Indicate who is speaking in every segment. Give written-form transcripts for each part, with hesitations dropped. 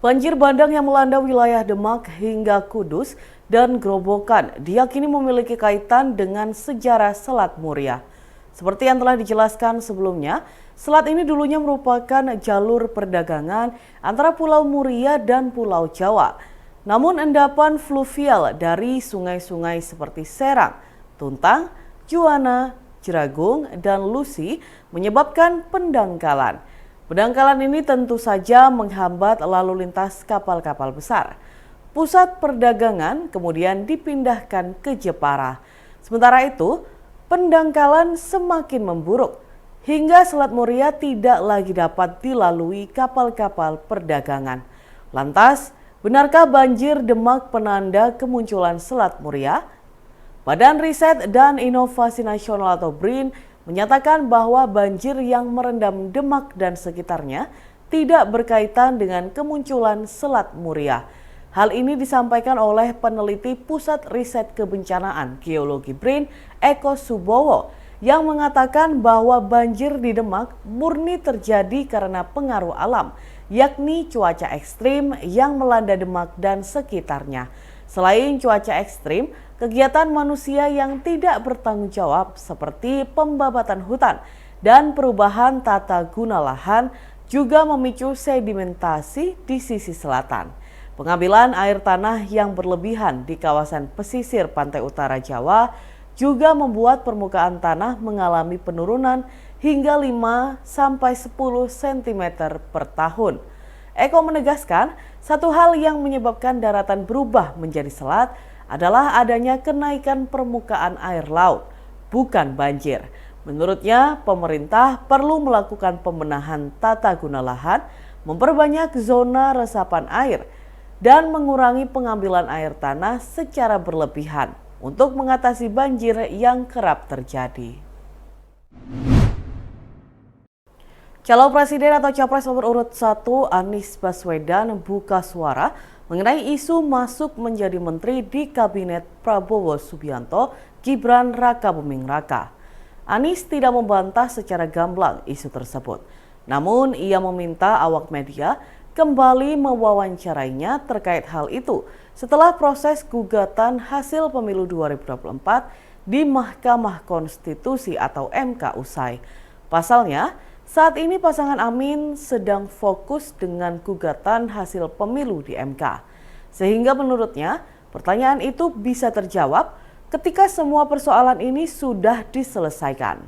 Speaker 1: Banjir bandang yang melanda wilayah Demak hingga Kudus dan Grobogan diyakini memiliki kaitan dengan sejarah Selat Muria. Seperti yang telah dijelaskan sebelumnya, selat ini dulunya merupakan jalur perdagangan antara Pulau Muria dan Pulau Jawa. Namun endapan fluvial dari sungai-sungai seperti Serang, Tuntang, Juwana, Jeragung, dan Lusi menyebabkan pendangkalan. Pendangkalan ini tentu saja menghambat lalu lintas kapal-kapal besar. Pusat perdagangan kemudian dipindahkan ke Jepara. Sementara itu, pendangkalan semakin memburuk hingga Selat Muria tidak lagi dapat dilalui kapal-kapal perdagangan. Lantas, benarkah banjir Demak penanda kemunculan Selat Muria? Badan Riset dan Inovasi Nasional atau BRIN menyatakan bahwa banjir yang merendam Demak dan sekitarnya tidak berkaitan dengan kemunculan Selat Muria. Hal ini disampaikan oleh peneliti Pusat Riset Kebencanaan Geologi BRIN, Eko Subowo, yang mengatakan bahwa banjir di Demak murni terjadi karena pengaruh alam, yakni cuaca ekstrim yang melanda Demak dan sekitarnya. Selain cuaca ekstrim, kegiatan manusia yang tidak bertanggung jawab seperti pembabatan hutan dan perubahan tata guna lahan juga memicu sedimentasi di sisi selatan. Pengambilan air tanah yang berlebihan di kawasan pesisir pantai utara Jawa juga membuat permukaan tanah mengalami penurunan hingga 5-10 cm per tahun. Eko menegaskan, satu hal yang menyebabkan daratan berubah menjadi selat adalah adanya kenaikan permukaan air laut, bukan banjir. Menurutnya, pemerintah perlu melakukan pembenahan tata guna lahan, memperbanyak zona resapan air, dan mengurangi pengambilan air tanah secara berlebihan untuk mengatasi banjir yang kerap terjadi. Calon Presiden atau Capres nomor urut 1 Anies Baswedan buka suara mengenai isu masuk menjadi menteri di Kabinet Prabowo Subianto Gibran Rakabuming Raka. Anies tidak membantah secara gamblang isu tersebut. Namun ia meminta awak media kembali mewawancarainya terkait hal itu setelah proses gugatan hasil pemilu 2024 di Mahkamah Konstitusi atau MK usai. Pasalnya, saat ini pasangan Amin sedang fokus dengan gugatan hasil pemilu di MK. Sehingga menurutnya pertanyaan itu bisa terjawab ketika semua persoalan ini sudah diselesaikan.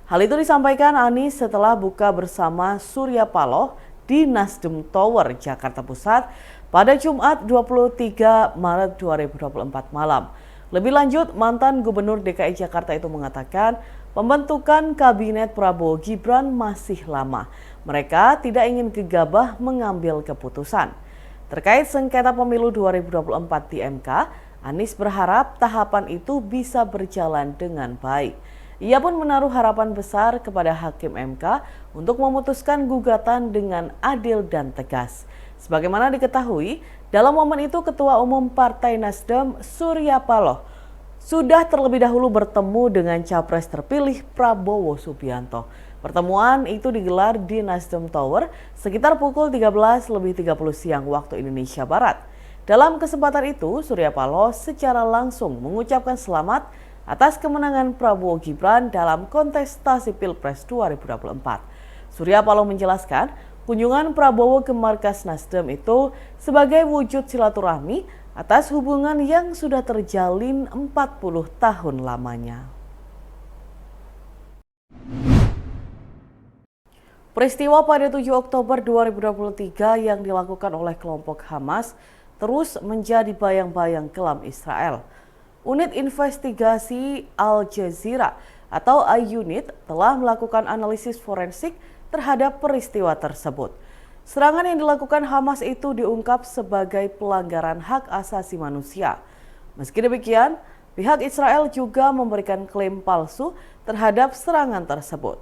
Speaker 1: Hal itu disampaikan Anies setelah buka bersama Surya Paloh di Nasdem Tower, Jakarta Pusat pada Jumat 23 Maret 2024 malam. Lebih lanjut, mantan Gubernur DKI Jakarta itu mengatakan pembentukan Kabinet Prabowo Gibran masih lama. Mereka tidak ingin gegabah mengambil keputusan. Terkait sengketa pemilu 2024 di MK, Anies berharap tahapan itu bisa berjalan dengan baik. Ia pun menaruh harapan besar kepada Hakim MK untuk memutuskan gugatan dengan adil dan tegas. Sebagaimana diketahui, dalam momen itu Ketua Umum Partai Nasdem Surya Paloh sudah terlebih dahulu bertemu dengan Capres terpilih Prabowo Subianto. Pertemuan itu digelar di Nasdem Tower sekitar pukul 13.30 siang waktu Indonesia Barat. Dalam kesempatan itu, Surya Paloh secara langsung mengucapkan selamat atas kemenangan Prabowo Gibran dalam kontestasi Pilpres 2024. Surya Paloh menjelaskan, kunjungan Prabowo ke markas Nasdem itu sebagai wujud silaturahmi atas hubungan yang sudah terjalin 40 tahun lamanya. Peristiwa pada 7 Oktober 2023 yang dilakukan oleh kelompok Hamas terus menjadi bayang-bayang kelam Israel. Unit investigasi Al Jazeera atau I-Unit telah melakukan analisis forensik terhadap peristiwa tersebut. Serangan yang dilakukan Hamas itu diungkap sebagai pelanggaran hak asasi manusia. Meski demikian, pihak Israel juga memberikan klaim palsu terhadap serangan tersebut.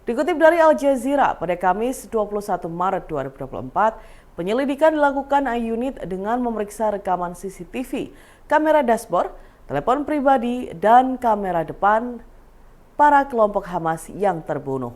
Speaker 1: Dikutip dari Al Jazeera, pada Kamis 21 Maret 2024, penyelidikan dilakukan I-Unit dengan memeriksa rekaman CCTV, kamera dashboard, telepon pribadi, dan kamera depan para kelompok Hamas yang terbunuh.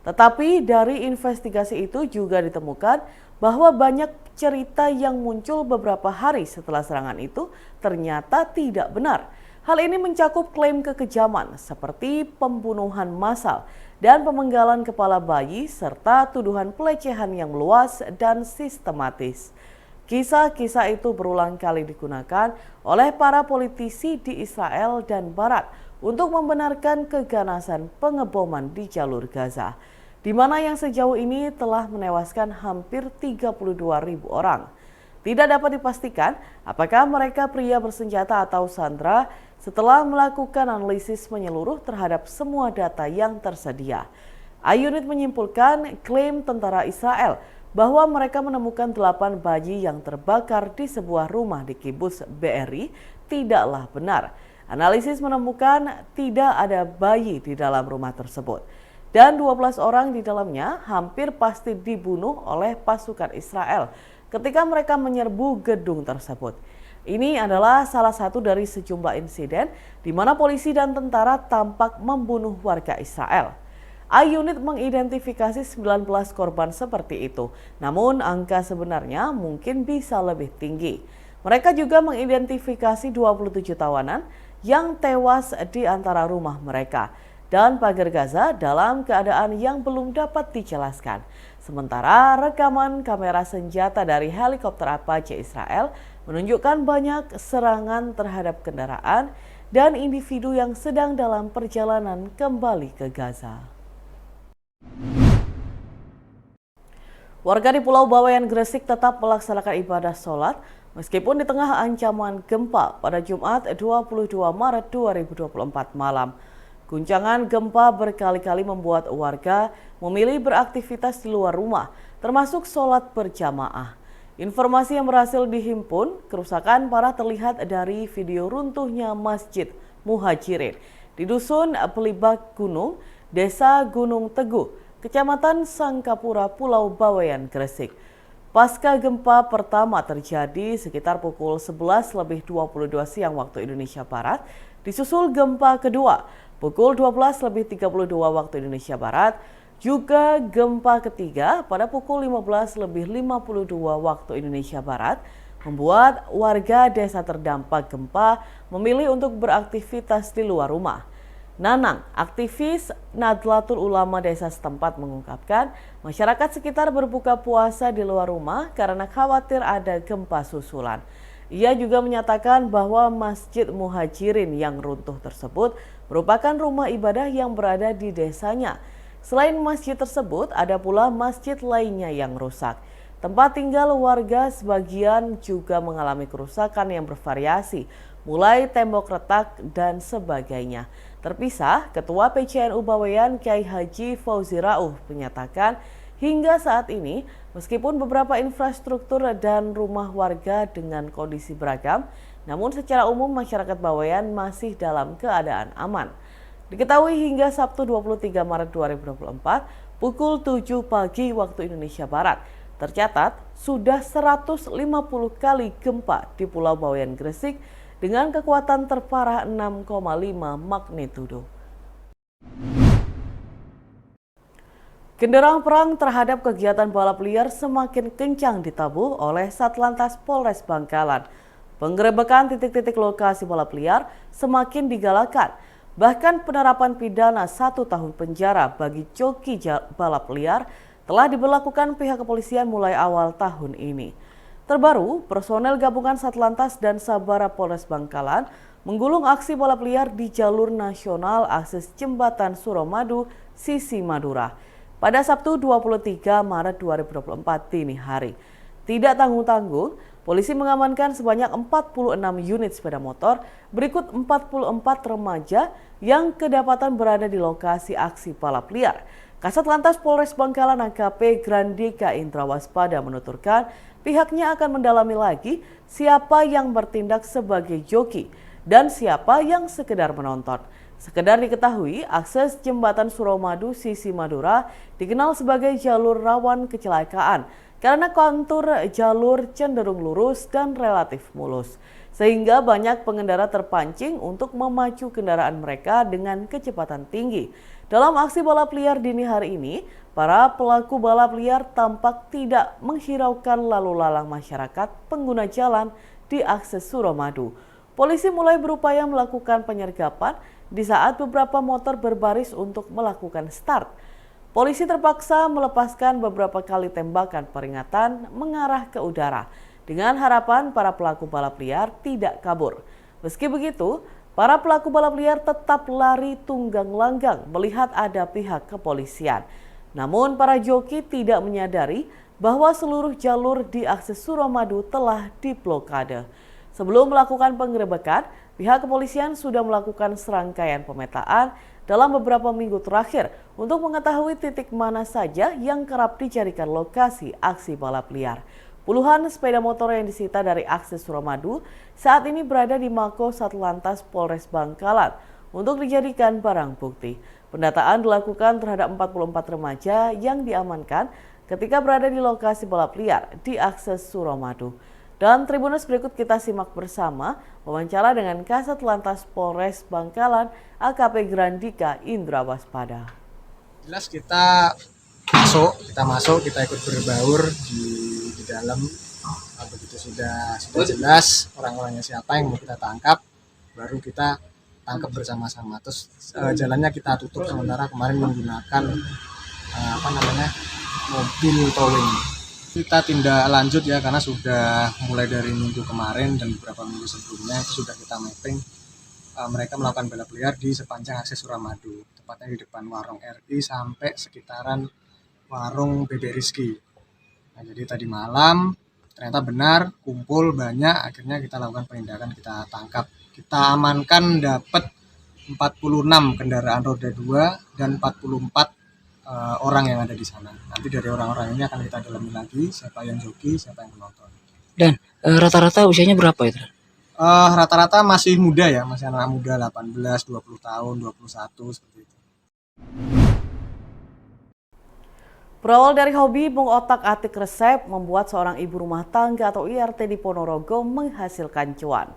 Speaker 1: Tetapi dari investigasi itu juga ditemukan bahwa banyak cerita yang muncul beberapa hari setelah serangan itu ternyata tidak benar. Hal ini mencakup klaim kekejaman seperti pembunuhan massal dan pemenggalan kepala bayi serta tuduhan pelecehan yang luas dan sistematis. Kisah-kisah itu berulang kali digunakan oleh para politisi di Israel dan Barat untuk membenarkan keganasan pengeboman di jalur Gaza, di mana yang sejauh ini telah menewaskan hampir 32.000 orang. Tidak dapat dipastikan apakah mereka pria bersenjata atau sandera setelah melakukan analisis menyeluruh terhadap semua data yang tersedia. Ayunit menyimpulkan klaim tentara Israel bahwa mereka menemukan 8 bayi yang terbakar di sebuah rumah di Kibbutz Be'eri tidaklah benar. Analisis menemukan tidak ada bayi di dalam rumah tersebut. Dan 12 orang di dalamnya hampir pasti dibunuh oleh pasukan Israel ketika mereka menyerbu gedung tersebut. Ini adalah salah satu dari sejumlah insiden di mana polisi dan tentara tampak membunuh warga Israel. Ayunit mengidentifikasi 19 korban seperti itu, namun angka sebenarnya mungkin bisa lebih tinggi. Mereka juga mengidentifikasi 27 tawanan yang tewas di antara rumah mereka dan pagar Gaza dalam keadaan yang belum dapat dijelaskan. Sementara rekaman kamera senjata dari helikopter Apache Israel menunjukkan banyak serangan terhadap kendaraan dan individu yang sedang dalam perjalanan kembali ke Gaza. Warga di Pulau Bawean Gresik tetap melaksanakan ibadah sholat meskipun di tengah ancaman gempa pada Jumat 22 Maret 2024 malam. Guncangan gempa berkali-kali membuat warga memilih beraktivitas di luar rumah, termasuk sholat berjamaah. Informasi yang berhasil dihimpun, kerusakan parah terlihat dari video runtuhnya Masjid Muhajirin di Dusun Pelibak Gunung, Desa Gunung Teguh, Kecamatan Sangkapura, Pulau Bawean, Gresik. Pasca gempa pertama terjadi sekitar pukul 11.22 siang waktu Indonesia Barat, disusul gempa kedua pukul 12.32 waktu Indonesia Barat, juga gempa ketiga pada pukul 15.52 waktu Indonesia Barat, membuat warga desa terdampak gempa memilih untuk beraktivitas di luar rumah. Nanang, aktivis Nahdlatul Ulama desa setempat mengungkapkan masyarakat sekitar berbuka puasa di luar rumah karena khawatir ada gempa susulan. Ia juga menyatakan bahwa Masjid Muhajirin yang runtuh tersebut merupakan rumah ibadah yang berada di desanya. Selain masjid tersebut, ada pula masjid lainnya yang rusak. Tempat tinggal warga sebagian juga mengalami kerusakan yang bervariasi, mulai tembok retak dan sebagainya. Terpisah, Ketua PCNU Bawean Kyai Haji Fauzi Rauh menyatakan hingga saat ini meskipun beberapa infrastruktur dan rumah warga dengan kondisi beragam, namun secara umum masyarakat Bawean masih dalam keadaan aman. Diketahui hingga Sabtu 23 Maret 2024 pukul 7 pagi waktu Indonesia Barat, tercatat sudah 150 kali gempa di Pulau Bawean Gresik dengan kekuatan terparah 6,5 magnitudo. Genderang perang terhadap kegiatan balap liar semakin kencang ditabuh oleh Satlantas Polres Bangkalan. Penggerebekan titik-titik lokasi balap liar semakin digalakan. Bahkan penerapan pidana 1 tahun penjara bagi joki balap liar telah diberlakukan pihak kepolisian mulai awal tahun ini. Terbaru, personel gabungan Satlantas dan Sabara Polres Bangkalan menggulung aksi balap liar di jalur nasional akses Jembatan Suramadu, Sisi Madura pada Sabtu 23 Maret 2024 dini hari. Tidak tanggung-tanggung, polisi mengamankan sebanyak 46 unit sepeda motor, berikut 44 remaja yang kedapatan berada di lokasi aksi balap liar. Kasat Lantas Polres Bangkalan AKP Grandika Indra Waspada menuturkan pihaknya akan mendalami lagi siapa yang bertindak sebagai joki dan siapa yang sekedar menonton. Sekedar diketahui, akses Jembatan Suramadu Sisi Madura dikenal sebagai jalur rawan kecelakaan karena kontur jalur cenderung lurus dan relatif mulus, sehingga banyak pengendara terpancing untuk memacu kendaraan mereka dengan kecepatan tinggi Dalam aksi balap liar dini hari ini, para pelaku balap liar tampak tidak menghiraukan lalu lalang masyarakat pengguna jalan di akses Suramadu. Polisi mulai berupaya melakukan penyergapan di saat beberapa motor berbaris untuk melakukan start. Polisi terpaksa melepaskan beberapa kali tembakan peringatan mengarah ke udara dengan harapan para pelaku balap liar tidak kabur. Meski begitu, para pelaku balap liar tetap lari tunggang langgang melihat ada pihak kepolisian. Namun para joki tidak menyadari bahwa seluruh jalur di akses Suramadu telah diblokade. Sebelum melakukan penggerebekan, pihak kepolisian sudah melakukan serangkaian pemetaan dalam beberapa minggu terakhir untuk mengetahui titik mana saja yang kerap dijadikan lokasi aksi balap liar. Puluhan sepeda motor yang disita dari akses Suramadu saat ini berada di Mako Satlantas Polres Bangkalan untuk dijadikan barang bukti. Pendataan dilakukan terhadap 44 remaja yang diamankan ketika berada di lokasi balap liar di akses Suramadu. Dan Tribuners, berikut kita simak bersama wawancara dengan Kasat Lantas Polres Bangkalan AKP Grandika Indra Waspada.
Speaker 2: Jelas kita masuk, kita ikut berbaur di dalam. Begitu sudah jelas orang-orangnya siapa yang mau kita tangkap, baru kita tangkap bersama-sama. Terus jalannya kita tutup sementara kemarin menggunakan mobil towing. Kita tindak lanjut ya, karena sudah mulai dari minggu kemarin dan beberapa minggu sebelumnya itu sudah kita mapping mereka melakukan balap liar di sepanjang akses Suramadu, tepatnya di depan warung RI sampai sekitaran warung Bebek Rizky. Nah, jadi tadi malam ternyata benar kumpul banyak, akhirnya kita lakukan penindakan, kita tangkap. Kita amankan dapat 46 kendaraan roda 2 dan 44 orang yang ada di sana. Nanti dari orang-orang ini akan kita dalami lagi siapa yang joki, siapa yang penonton.
Speaker 3: Dan rata-rata usianya berapa itu?
Speaker 2: Rata-rata masih muda ya, masih anak muda 18, 20 tahun, 21 seperti itu.
Speaker 1: Berawal dari hobi mengotak-atik resep membuat seorang ibu rumah tangga atau IRT di Ponorogo menghasilkan cuan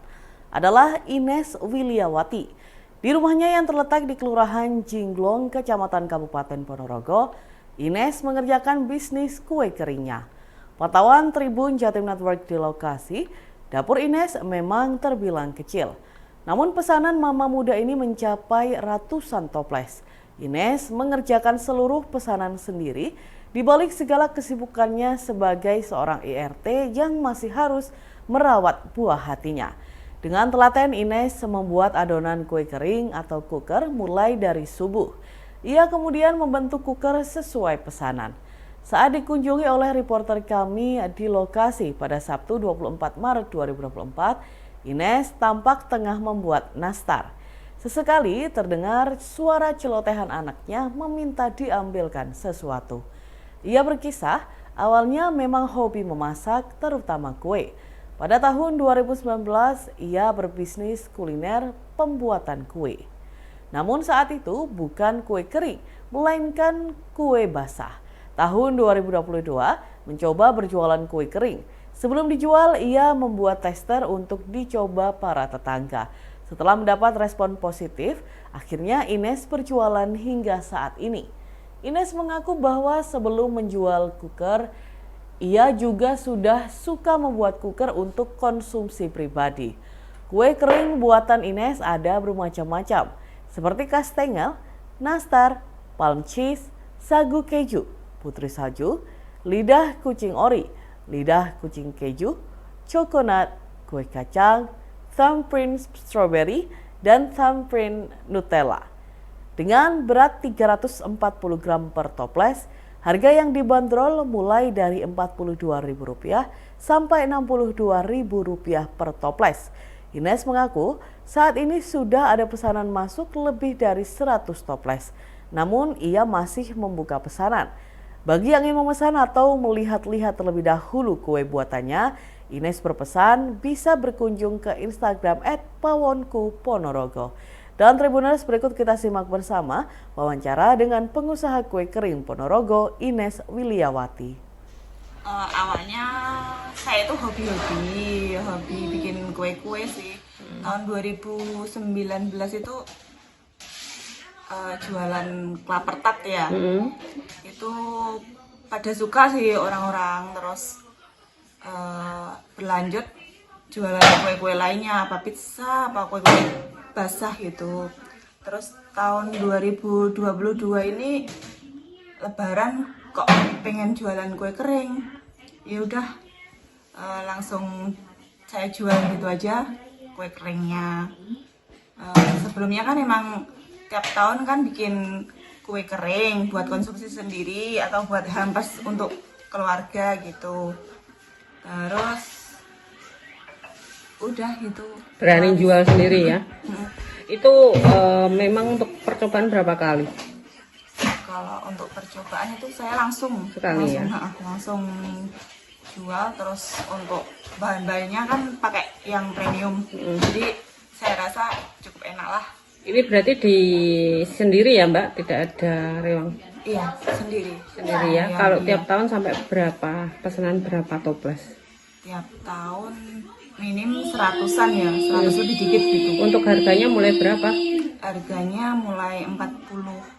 Speaker 1: adalah Ines Wiliawati. Di rumahnya yang terletak di Kelurahan Jinglong, Kecamatan Kabupaten Ponorogo, Ines mengerjakan bisnis kue keringnya. Pantauan Tribun Jatim Network di lokasi, dapur Ines memang terbilang kecil. Namun pesanan mama muda ini mencapai ratusan toples. Ines mengerjakan seluruh pesanan sendiri di balik segala kesibukannya sebagai seorang IRT yang masih harus merawat buah hatinya. Dengan telaten, Ines membuat adonan kue kering atau cooker mulai dari subuh. Ia kemudian membentuk cooker sesuai pesanan. Saat dikunjungi oleh reporter kami di lokasi pada Sabtu 24 Maret 2024, Ines tampak tengah membuat nastar. Sesekali terdengar suara celotehan anaknya meminta diambilkan sesuatu. Ia berkisah, awalnya memang hobi memasak, terutama kue. Pada tahun 2019, ia berbisnis kuliner pembuatan kue. Namun saat itu bukan kue kering, melainkan kue basah. Tahun 2022, mencoba berjualan kue kering. Sebelum dijual, ia membuat tester untuk dicoba para tetangga. Setelah mendapat respon positif, akhirnya Ines berjualan hingga saat ini. Ines mengaku bahwa sebelum menjual cooker, ia juga sudah suka membuat cooker untuk konsumsi pribadi. Kue kering buatan Ines ada bermacam-macam, seperti kastengel, nastar, palm cheese, sagu keju, putri salju, lidah kucing ori, lidah kucing keju, coconut, kue kacang, thumbprint strawberry, dan thumbprint Nutella. Dengan berat 340 gram per toples, harga yang dibanderol mulai dari Rp42.000 sampai Rp62.000 per toples. Ines mengaku saat ini sudah ada pesanan masuk lebih dari 100 toples. Namun ia masih membuka pesanan. Bagi yang ingin memesan atau melihat-lihat terlebih dahulu kue buatannya, Ines berpesan bisa berkunjung ke Instagram @pawonku_ponorogo. Dan Tribuners, berikut kita simak bersama wawancara dengan pengusaha kue kering Ponorogo, Ines Wiliawati.
Speaker 4: Awalnya saya itu hobi bikin kue-kue sih. Tahun 2019 itu jualan klaper tart ya. Itu pada suka sih orang-orang, terus berlanjut jualan kue-kue lainnya, apa pizza, apa kue-kue basah gitu. Terus tahun 2022 ini Lebaran kok pengen jualan kue kering, ya udah langsung saya jual gitu aja kue keringnya. Sebelumnya kan emang tiap tahun kan bikin kue kering buat konsumsi sendiri atau buat hampers untuk keluarga gitu. Terus udah gitu.
Speaker 5: Berani jual sendiri ya. Itu memang untuk percobaan berapa kali?
Speaker 4: Kalau untuk percobaan itu saya langsung
Speaker 5: Sekali ya?
Speaker 4: langsung jual. Terus untuk bahan-bahannya kan pakai yang premium, jadi saya rasa cukup enak lah.
Speaker 5: Ini berarti di sendiri ya Mbak, tidak ada rewang
Speaker 4: Iya, sendiri
Speaker 5: sendiri ya.
Speaker 4: Iya,
Speaker 5: Kalau
Speaker 4: iya.
Speaker 5: tiap tahun sampai berapa pesanan, berapa toples?
Speaker 4: Tiap tahun minim 100-an ya, 100 lebih dikit gitu.
Speaker 5: Untuk harganya mulai berapa?
Speaker 4: Harganya mulai 45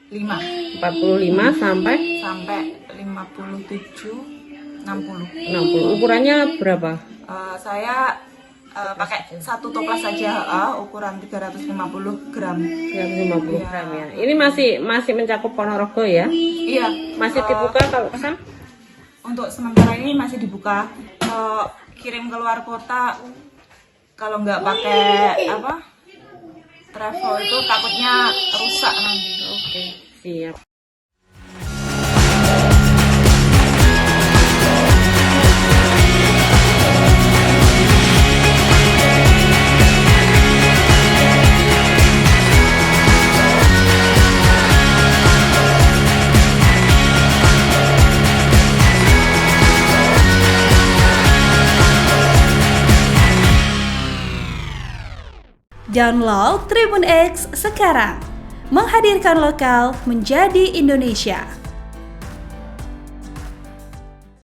Speaker 5: 45 sampai
Speaker 4: sampai 57, 60.
Speaker 5: 60. Ukurannya berapa?
Speaker 4: Saya pakai satu toples saja, ukuran 350 gram.
Speaker 5: 350 gram ya. Ini masih mencakup Ponorogo ya?
Speaker 4: Iya,
Speaker 5: Masih dibuka kalau pesan?
Speaker 4: untuk sementara ini masih dibuka. Kirim ke luar kota kalau nggak pakai travel itu takutnya rusak nanti.
Speaker 5: Oke, siap.
Speaker 6: Download Tribun X sekarang, menghadirkan lokal menjadi Indonesia.